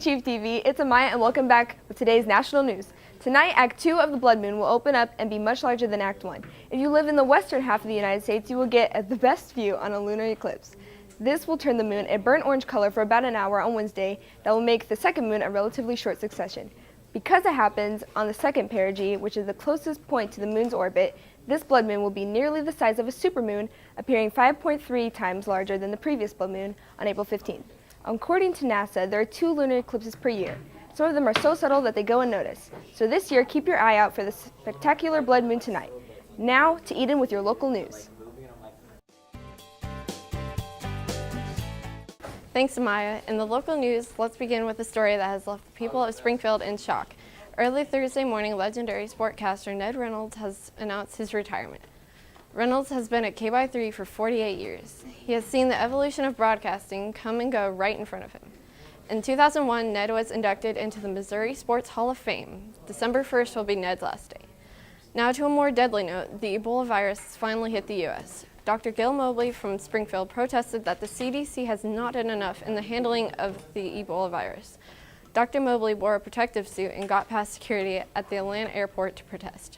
Chief TV, it's Amaya and welcome back with today's national news. Tonight, Act 2 of the Blood Moon will open up and be much larger than Act 1. If you live in the western half of the United States, you will get the best view on a lunar eclipse. This will turn the moon a burnt orange color for about an hour on Wednesday that will make the second moon a relatively short succession. Because it happens on the second perigee, which is the closest point to the moon's orbit, this blood moon will be nearly the size of a supermoon, appearing 5.3 times larger than the previous blood moon on April 15th. According to NASA, there are 2 lunar eclipses per year. Some of them are so subtle that they go unnoticed. So this year, keep your eye out for the spectacular blood moon tonight. Now to Eden with your local news. Thanks, Amaya. In the local news, let's begin with a story that has left the people of Springfield in shock. Early Thursday morning, legendary sportcaster Ned Reynolds has announced his retirement. Reynolds has been at KBY3 for 48 years. He has seen the evolution of broadcasting come and go right in front of him. In 2001, Ned was inducted into the Missouri Sports Hall of Fame. December 1st will be Ned's last day. Now to a more deadly note, the Ebola virus has finally hit the U.S. Dr. Gil Mobley from Springfield protested that the CDC has not done enough in the handling of the Ebola virus. Dr. Mobley wore a protective suit and got past security at the Atlanta airport to protest.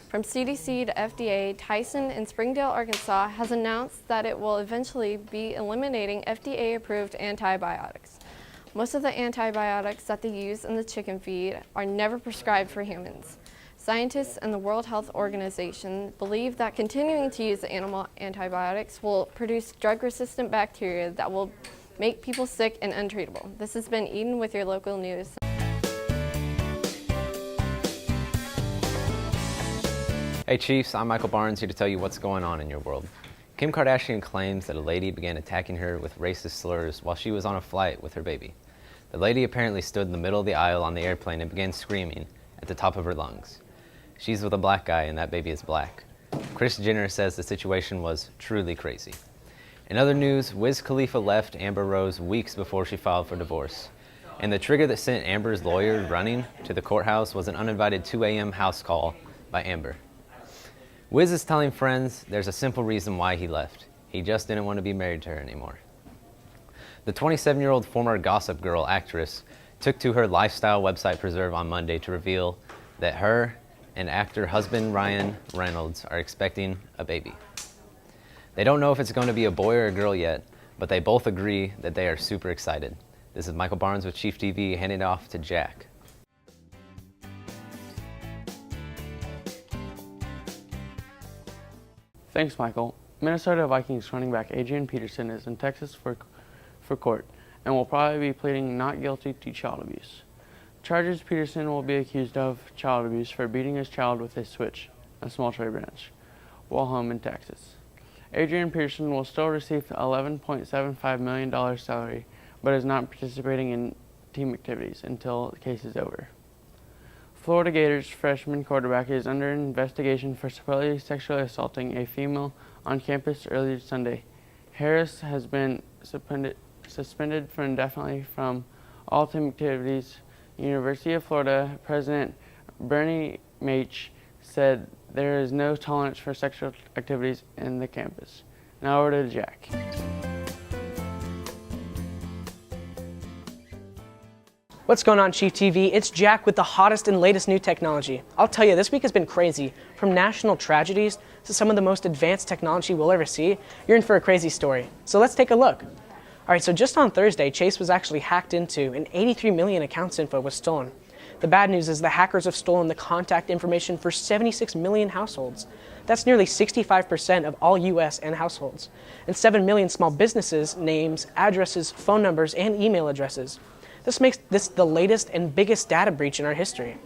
From CDC to FDA, Tyson in Springdale, Arkansas has announced that it will eventually be eliminating FDA-approved antibiotics. Most of the antibiotics that they use in the chicken feed are never prescribed for humans. Scientists and the World Health Organization believe that continuing to use the animal antibiotics will produce drug-resistant bacteria that will make people sick and untreatable. This has been Eden with your local news. Hey Chiefs, I'm Michael Barnes here to tell you what's going on in your world. Kim Kardashian claims that a lady began attacking her with racist slurs while she was on a flight with her baby. The lady apparently stood in the middle of the aisle on the airplane and began screaming at the top of her lungs. She's with a black guy and that baby is black. Kris Jenner says the situation was truly crazy. In other news, Wiz Khalifa left Amber Rose weeks before she filed for divorce. And the trigger that sent Amber's lawyer running to the courthouse was an uninvited 2 a.m. house call by Amber. Wiz is telling friends there's a simple reason why he left. He just didn't want to be married to her anymore. The 27-year-old former Gossip Girl actress took to her lifestyle website Preserve on Monday to reveal that her and actor husband Ryan Reynolds are expecting a baby. They don't know if it's going to be a boy or a girl yet, but they both agree that they are super excited. This is Michael Barnes with Chief TV, handing it off to Jack. Thanks, Michael. Minnesota Vikings running back Adrian Peterson is in Texas for court and will probably be pleading not guilty to child abuse. Charges Peterson will be accused of child abuse for beating his child with a switch, a small tree branch, while home in Texas. Adrian Peterson will still receive $11.75 million salary, but is not participating in team activities until the case is over. Florida Gators freshman quarterback is under investigation for supposedly sexually assaulting a female on campus earlier Sunday. Harris has been suspended for indefinitely from all team activities. University of Florida President Bernie Mach said there is no tolerance for sexual activities in the campus. Now over to Jack. What's going on, Chief TV? It's Jack with the hottest and latest new technology. I'll tell you, this week has been crazy. From national tragedies to some of the most advanced technology we'll ever see, you're in for a crazy story. So let's take a look. All right, so just on Thursday, Chase was actually hacked into and 83 million accounts info was stolen. The bad news is the hackers have stolen the contact information for 76 million households. That's nearly 65% of all U.S. and households. And 7 million small businesses, names, addresses, phone numbers, and email addresses. This makes this the latest and biggest data breach in our history.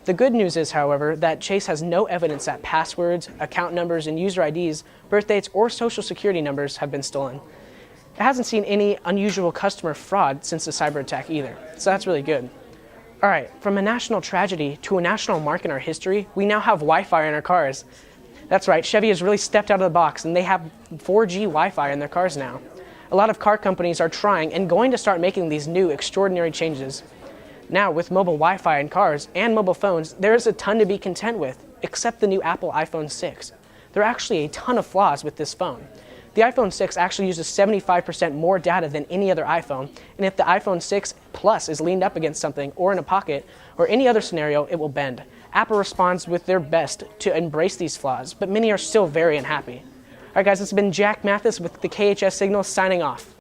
The good news is, however, that Chase has no evidence that passwords, account numbers, and user IDs, birth dates, or social security numbers have been stolen. It hasn't seen any unusual customer fraud since the cyber attack either, so that's really good. All right, from a national tragedy to a national mark in our history, we now have Wi-Fi in our cars. That's right, Chevy has really stepped out of the box and they have 4G Wi-Fi in their cars now. A lot of car companies are trying and going to start making these new extraordinary changes. Now, with mobile Wi-Fi in cars and mobile phones, there is a ton to be content with, except the new Apple iPhone 6. There are actually a ton of flaws with this phone. The iPhone 6 actually uses 75% more data than any other iPhone, and if the iPhone 6 Plus is leaned up against something or in a pocket or any other scenario, it will bend. Apple responds with their best to embrace these flaws, but many are still very unhappy. All right, guys, this has been Jack Mathis with the KHS Signal signing off.